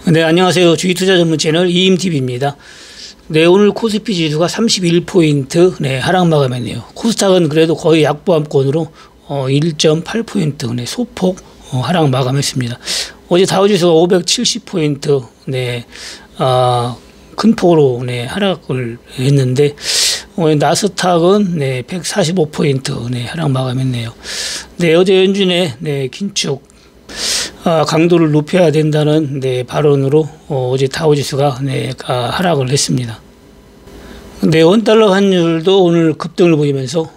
네, 안녕하세요. 주식투자 전문 채널 이임TV입니다. 네, 오늘 코스피 지수가 31포인트 하락 마감했네요. 코스닥은 그래도 거의 약보합권으로 1.8포인트 소폭 하락 마감했습니다. 어제 다우지수가 570포인트 큰 폭으로 하락을 했는데 나스닥은 145포인트 하락 마감했네요. 네, 어제 연준의 긴축 강도를 높여야 된다는 발언으로 어제 다우지수가 하락을 했습니다. 원달러 환율도 오늘 급등을 보이면서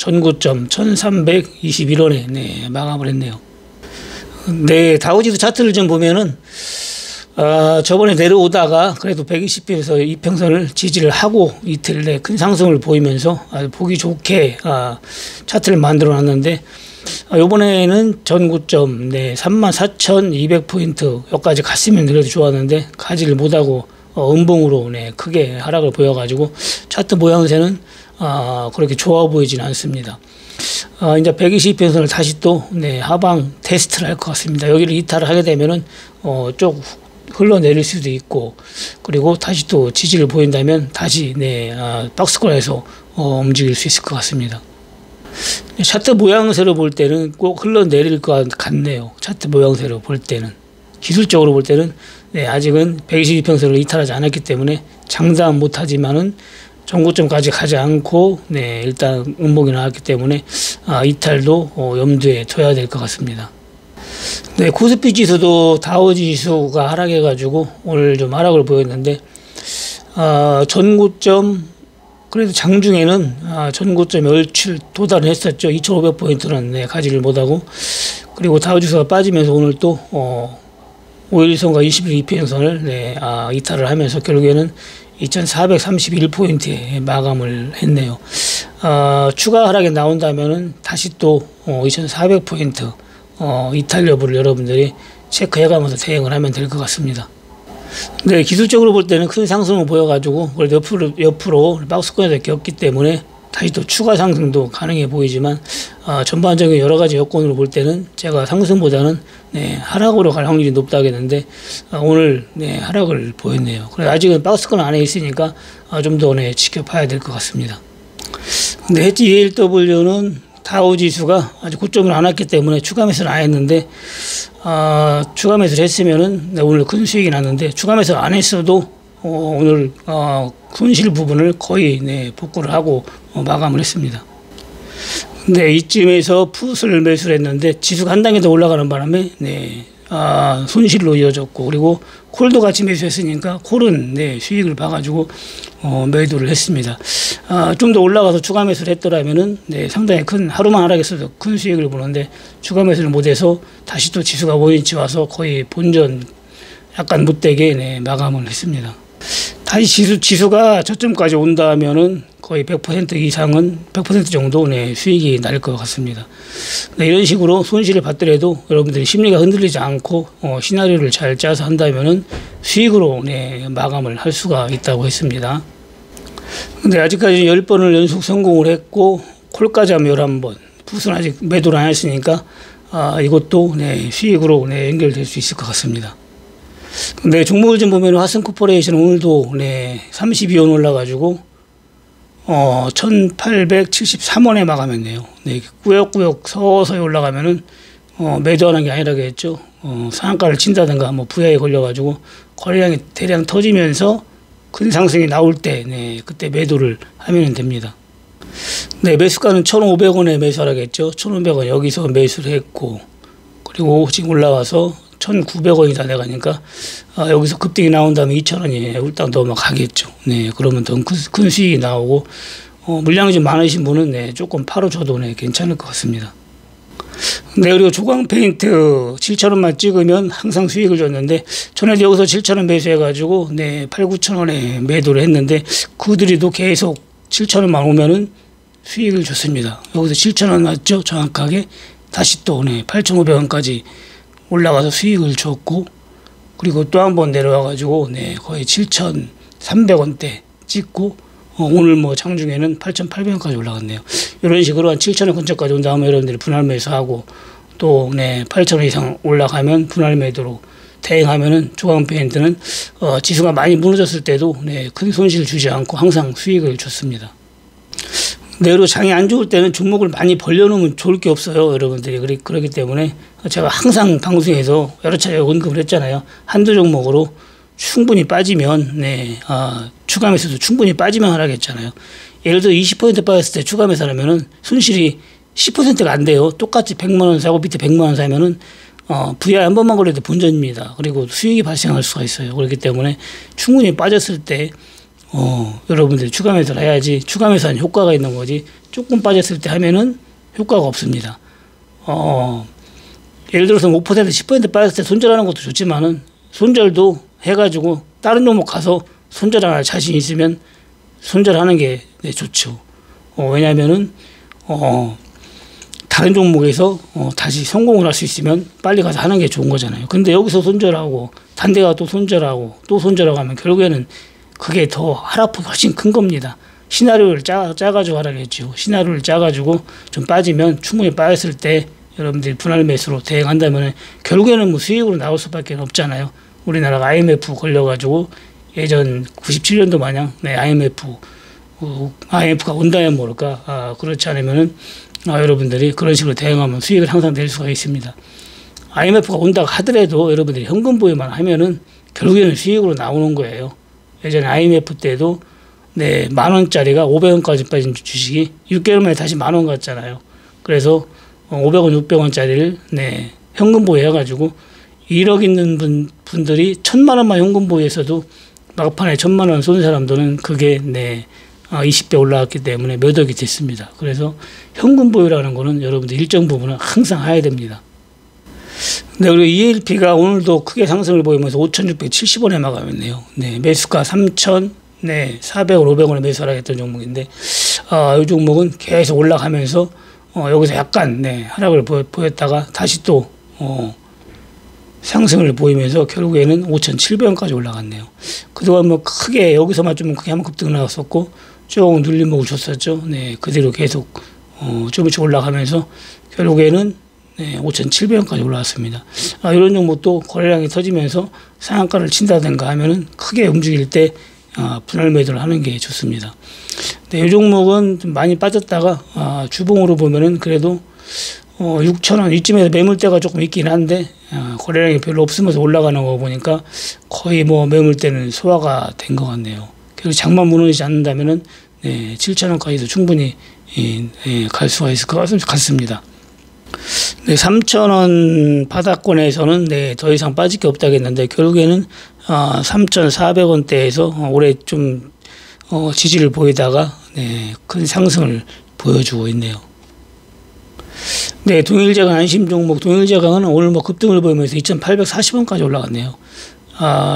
전고점 1321원에 마감을 했네요. 다우지수 차트를 좀 보면은 저번에 내려오다가 그래도 120에서 이평선을 지지를 하고 이틀 내 큰 상승을 보이면서 아주 보기 좋게 차트를 만들어 놨는데 요번에는 전고점 34,200포인트 여기까지 갔으면 그래도 좋았는데 가지를 못하고 음봉으로 크게 하락을 보여가지고 차트 모양새는 그렇게 좋아 보이진 않습니다. 이제 120편선을 다시 또 하방 테스트를 할 것 같습니다. 여기를 이탈을 하게 되면은 쭉 흘러내릴 수도 있고, 그리고 다시 또 지지를 보인다면 다시 박스권에서 움직일 수 있을 것 같습니다. 차트 모양새로 볼 때는 꼭 흘러내릴 것 같네요. 차트 모양새로 볼 때는, 기술적으로 볼 때는 아직은 122평선을 이탈하지 않았기 때문에 장담 못하지만은 전고점까지 가지 않고 일단 음봉이 나왔기 때문에 이탈도 염두에 둬야 될 것 같습니다. 코스피 지수도 다우지수가 하락해가지고 오늘 좀 하락을 보였는데 전고점 그래도 장중에는 전고점에 얼추 도달을 했었죠. 2,500포인트는 가지를 못하고, 그리고 다우지수가 빠지면서 오늘 또 5일선과 20일 이평선을 이탈을 하면서 결국에는 2,431포인트에 마감을 했네요. 추가 하락이 나온다면은 다시 또 2,400포인트 이탈 여부를 여러분들이 체크해가면서 대응을 하면 될 것 같습니다. 기술적으로 볼 때는 큰 상승을 보여가지고 그래도 옆으로 박스권에서 겼기 때문에 다시 또 추가 상승도 가능해 보이지만 전반적인 여러 가지 여건으로 볼 때는 제가 상승보다는 하락으로 갈 확률이 높다겠는데 오늘 하락을 보였네요. 그래서 아직은 박스권 안에 있으니까 좀 더 지켜봐야 될 것 같습니다. 근데 해지 ELW는 다우지수가 아직 고점을 안 왔기 때문에 추가 매수를 안 했는데 추가 매수를 했으면은 오늘 큰 수익이 났는데 추가 매수를 안 했어도 오늘 손실 부분을 거의 복구를 하고 마감을 했습니다. 근데 이쯤에서 풋을 매수를 했는데 지수가 한 단계 더 올라가는 바람에 손실로 이어졌고, 그리고 콜도 같이 매수했으니까 콜은 수익을 봐가지고 매도를 했습니다. 좀 더 올라가서 추가 매수를 했더라면은 상당히 큰, 하루만 하락했어도 큰 수익을 보는데 추가 매수를 못해서 다시 또 지수가 원위치 와서 거의 본전 약간 못되게 마감을 했습니다. 다시 지수가 저점까지 온다면은 거의 100% 이상은 100% 정도 수익이 날 것 같습니다. 이런 식으로 손실을 받더라도 여러분들이 심리가 흔들리지 않고 시나리오를 잘 짜서 한다면은 수익으로 마감을 할 수가 있다고 했습니다. 근데 아직까지 10번을 연속 성공을 했고 콜까지 하면 11번, 풋은 아직 매도를 안 했으니까 이것도 수익으로 연결될 수 있을 것 같습니다. 종목을 좀 보면 화성코퍼레이션 오늘도 32원 올라가지고 1873원에 마감했네요. 꾸역꾸역 서서히 올라가면은 매도하는 게 아니라겠죠. 상한가를 친다든가 부야에 걸려가지고 거래량이 대량 터지면서 큰 상승이 나올 때 그때 매도를 하면 됩니다. 매수가는 1,500원에 매수하라겠죠. 1,500원 여기서 매수를 했고, 그리고 지금 올라와서 1,900원이 다 돼가니까 여기서 급등이 나온다면 2,000원이 훌딱 넘어가겠죠. 그러면 더 큰 수익이 나오고 물량이 좀 많으신 분은 조금 팔아줘도 괜찮을 것 같습니다. 그리고 조광페인트 7,000원만 찍으면 항상 수익을 줬는데 전에도 여기서 7,000원 매수해가지고 8,000~9,000원에 매도를 했는데 그들이도 계속 7,000원만 오면은 수익을 줬습니다. 여기서 7,000원 맞죠? 정확하게 다시 또 8,500원까지 올라가서 수익을 줬고, 그리고 또 한 번 내려와가지고 거의 7,300원대 찍고 오늘 장중에는 8,800원까지 올라갔네요. 이런 식으로 한 7,000원 근처까지 온 다음에 여러분들이 분할 매수하고 또 8,000원 이상 올라가면 분할 매도로 대응하면은 주간페인트는 지수가 많이 무너졌을 때도 네, 큰 손실을 주지 않고 항상 수익을 줬습니다. 네, 그리고 장이 안 좋을 때는 종목을 많이 벌려놓으면 좋을 게 없어요, 여러분들이. 그렇기 때문에 제가 항상 방송에서 여러 차례 언급을 했잖아요. 한두 종목으로 충분히 빠지면, 네, 추가 매수도 충분히 빠지면 하라겠잖아요. 예를 들어 20% 빠졌을 때 추가 매수하면은 손실이 10%가 안 돼요. 똑같이 100만원 사고 밑에 100만원 사면은, VI 한 번만 걸려도 본전입니다. 그리고 수익이 발생할 수가 있어요. 그렇기 때문에 충분히 빠졌을 때, 여러분들이 추가 매수를 해야지 추가 매수한 효과가 있는 거지 조금 빠졌을 때 하면은 효과가 없습니다. 예를 들어서 5% 10% 빠졌을 때 손절하는 것도 좋지만은 손절도 해가지고 다른 종목 가서 손절할 자신 있으면 손절하는 게 네, 좋죠. 왜냐면은 다른 종목에서 다시 성공을 할 수 있으면 빨리 가서 하는 게 좋은 거잖아요. 근데 여기서 손절하고 단 데 가서 또 손절하고 또 손절하고 하면 결국에는 그게 더 하락폭이 훨씬 큰 겁니다. 시나리오를 짜가지고 하라겠죠. 시나리오를 짜가지고 좀 빠지면 충분히 빠졌을 때 여러분들이 분할 매수로 대응한다면 결국에는 뭐 수익으로 나올 수밖에 없잖아요. 우리나라가 IMF 걸려가지고 예전 97년도 마냥 네, IMF가 온다면 모를까. 그렇지 않으면은 여러분들이 그런 식으로 대응하면 수익을 항상 낼 수가 있습니다. IMF가 온다고 하더라도 여러분들이 현금 보유만 하면은 결국에는 수익으로 나오는 거예요. 예전에 IMF 때도 네, 10,000원짜리가 500원까지 빠진 주식이 6개월 만에 다시 10,000원 갔잖아요. 그래서 500원, 600원짜리를 네, 현금 보유해가지고 1억 있는 분들이 1,000만원만 현금 보유해서도 막판에 1,000만원 쏜 사람들은 그게 네, 20배 올라갔기 때문에 몇 억이 됐습니다. 그래서 현금 보유라는 거는 여러분들 일정 부분은 항상 해야 됩니다. 네, 그리고 ELP가 오늘도 크게 상승을 보이면서 5,670원에 마감했네요. 네, 매수가 3,400원, 500원에 매수하라 했던 종목인데, 이 종목은 계속 올라가면서, 여기서 약간, 네, 하락을 보였다가 다시 또, 상승을 보이면서 결국에는 5,700원까지 올라갔네요. 그동안 뭐 크게, 여기서만 좀 크게 한번 급등 나왔었고, 조금 눌림목을 줬었죠. 네, 그대로 계속, 조금씩 올라가면서 결국에는 네, 5,700원까지 올라왔습니다. 이런 종목도 거래량이 터지면서 상한가를 친다든가 하면은 크게 움직일 때 분할 매도를 하는 게 좋습니다. 네, 이 종목은 좀 많이 빠졌다가 주봉으로 보면은 그래도 6,000원 이쯤에서 매물대가 조금 있긴 한데 거래량이 별로 없으면서 올라가는 거 보니까 거의 뭐 매물대는 소화가 된 것 같네요. 그리고 장만 무너지지 않는다면은 네, 7,000원까지도 충분히 갈 수가 있을 것 같습니다. 네, 3,000원 바닥권에서는 네, 더 이상 빠질 게 없다겠는데 결국에는 3,400원대에서 올해 좀 지지를 보이다가 네, 큰 상승을 보여주고 있네요. 네, 동일제강 안심 종목 동일제강은 오늘 뭐 급등을 보이면서 2,840원까지 올라갔네요.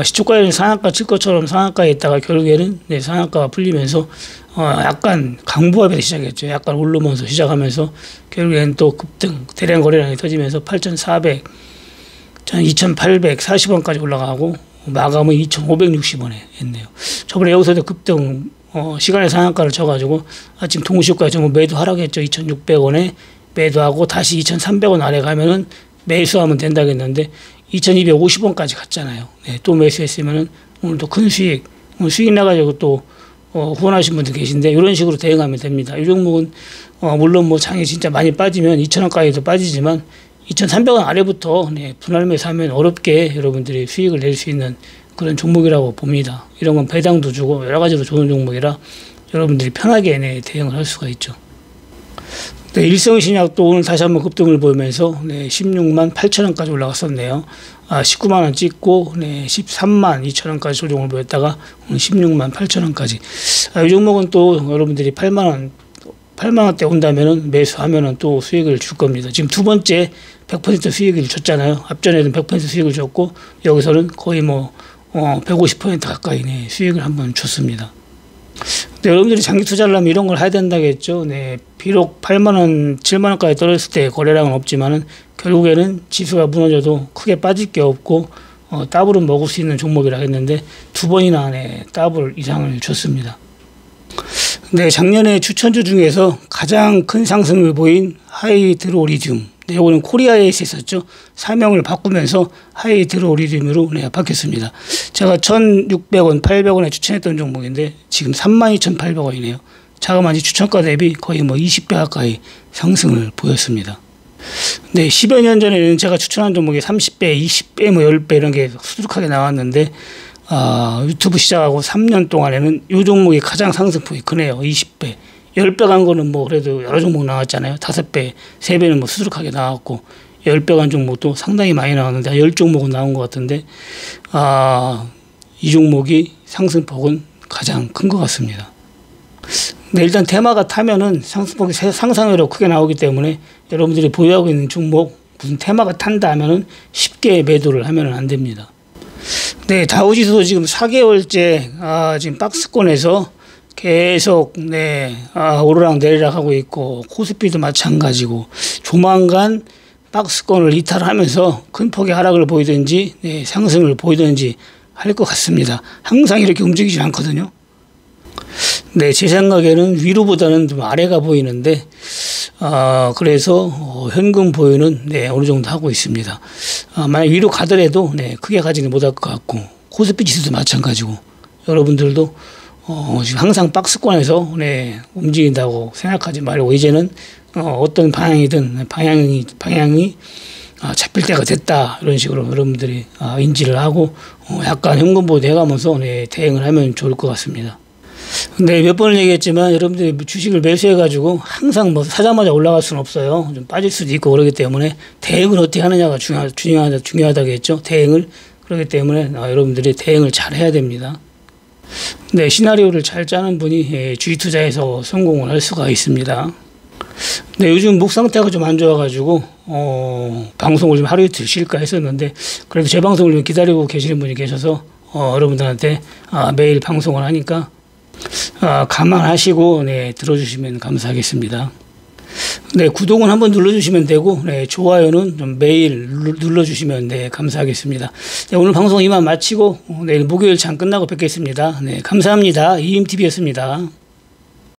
시초가에는 상한가 칠 것처럼 상한가에 있다가 결국에는 네, 상한가가 풀리면서 약간 강보합에서 시작했죠. 약간 오르면서 시작하면서 결국에는 또 급등 대량 거래량이 터지면서 8,400, 2,840원까지 올라가고 마감은 2,560원에 했네요. 저번에 여기서도 급등 시간의 상한가를 쳐가지고 아침 동시효과에 전부 매도 하락했죠. 2,600원에 매도하고 다시 2,300원 아래 가면은 매수하면 된다겠는데 2,250원까지 갔잖아요. 네, 또 매수했으면은 오늘도 큰 수익, 오늘 수익 나가지고 또 후원하신 분들 계신데 이런 식으로 대응하면 됩니다. 이 종목은 물론 뭐 장이 진짜 많이 빠지면 2,000원까지도 빠지지만 2,300원 아래부터 네, 분할 매수하면 어렵게 여러분들이 수익을 낼 수 있는 그런 종목이라고 봅니다. 이런 건 배당도 주고 여러 가지로 좋은 종목이라 여러분들이 편하게 네, 대응을 할 수가 있죠. 네, 일성신약도 오늘 다시 한번 급등을 보이면서 네, 16만 8천원까지 올라갔었네요. 19만원 찍고 네, 13만 2천원까지 조정을 보였다가 오늘 16만 8천원까지. 이 종목은 또 여러분들이 8만원대 온다면은 매수하면은 또 수익을 줄 겁니다. 지금 두 번째 100% 수익을 줬잖아요. 앞전에는 100% 수익을 줬고 여기서는 거의 뭐 150% 가까이 네, 수익을 한번 줬습니다. 네, 여러분들이 장기 투자를 하면 이런 걸 해야 된다겠죠. 네, 비록 8만원, 7만원까지 떨어졌을 때 거래량은 없지만은 결국에는 지수가 무너져도 크게 빠질 게 없고 더블은 먹을 수 있는 종목이라 했는데 두 번이나 네, 더블 이상을 줬습니다. 네, 작년에 추천주 중에서 가장 큰 상승을 보인 하이드로리튬 네, 이거는 코리아에이스 했었죠. 사명을 바꾸면서 하이드로리튬으로 네, 바뀌었습니다. 제가 1,600원, 800원에 추천했던 종목인데 지금 32,800원이네요. 자그마치 추천가 대비 거의 뭐 20배 가까이 상승을 보였습니다. 네, 10여 년 전에는 제가 추천한 종목이 30배, 20배, 뭐 10배 이런 게 수두룩하게 나왔는데 유튜브 시작하고 3년 동안에는 이 종목이 가장 상승폭이 크네요. 20배. 10배 간 거는 뭐 그래도 여러 종목 나왔잖아요. 5배, 3배는 뭐 수두룩하게 나왔고 10배 간 종목도 상당히 많이 나왔는데 10종목은 나온 것 같은데 이 종목이 상승폭은 가장 큰 것 같습니다. 네, 일단 테마가 타면은 상승폭이 상상외로 크게 나오기 때문에 여러분들이 보유하고 있는 종목 무슨 테마가 탄다 하면은 쉽게 매도를 하면은 안 됩니다. 네, 다우지수도 지금 4개월째 지금 박스권에서 계속 오르락 내리락 하고 있고 코스피도 마찬가지고 조만간 박스권을 이탈하면서 큰 폭의 하락을 보이든지 상승을 보이든지 할 것 같습니다. 항상 이렇게 움직이지 않거든요. 네, 제 생각에는 위로보다는 좀 아래가 보이는데 그래서 현금 보유는 어느 정도 하고 있습니다. 만약 위로 가더라도 크게 가지는 못할 것 같고 코스피 지수도 마찬가지고 여러분들도 지금 항상 박스권에서 움직인다고 생각하지 말고 이제는 어떤 방향이든 방향이 잡힐 때가 됐다 이런 식으로 여러분들이 인지를 하고 약간 현금 보유 해가면서 대응을 하면 좋을 것 같습니다. 네, 몇 번을 얘기했지만 여러분들이 주식을 매수해가지고 항상 뭐 사자마자 올라갈 수는 없어요. 좀 빠질 수도 있고 그러기 때문에 대응을 어떻게 하느냐가 중요하다겠죠. 대응을. 그렇기 때문에 여러분들이 대응을 잘 해야 됩니다. 네, 시나리오를 잘 짜는 분이 주식 투자에서 성공을 할 수가 있습니다. 네, 요즘 목 상태가 좀 안 좋아가지고 방송을 좀 하루 이틀 쉴까 했었는데 그래도 제 방송을 좀 기다리고 계시는 분이 계셔서 여러분들한테 매일 방송을 하니까 감안하시고 들어주시면 감사하겠습니다. 네, 구독은 한번 눌러주시면 되고 좋아요는 좀 매일 눌러주시면 감사하겠습니다. 네, 오늘 방송 이만 마치고 내일 목요일 장 끝나고 뵙겠습니다. 네, 감사합니다. 이임TV였습니다.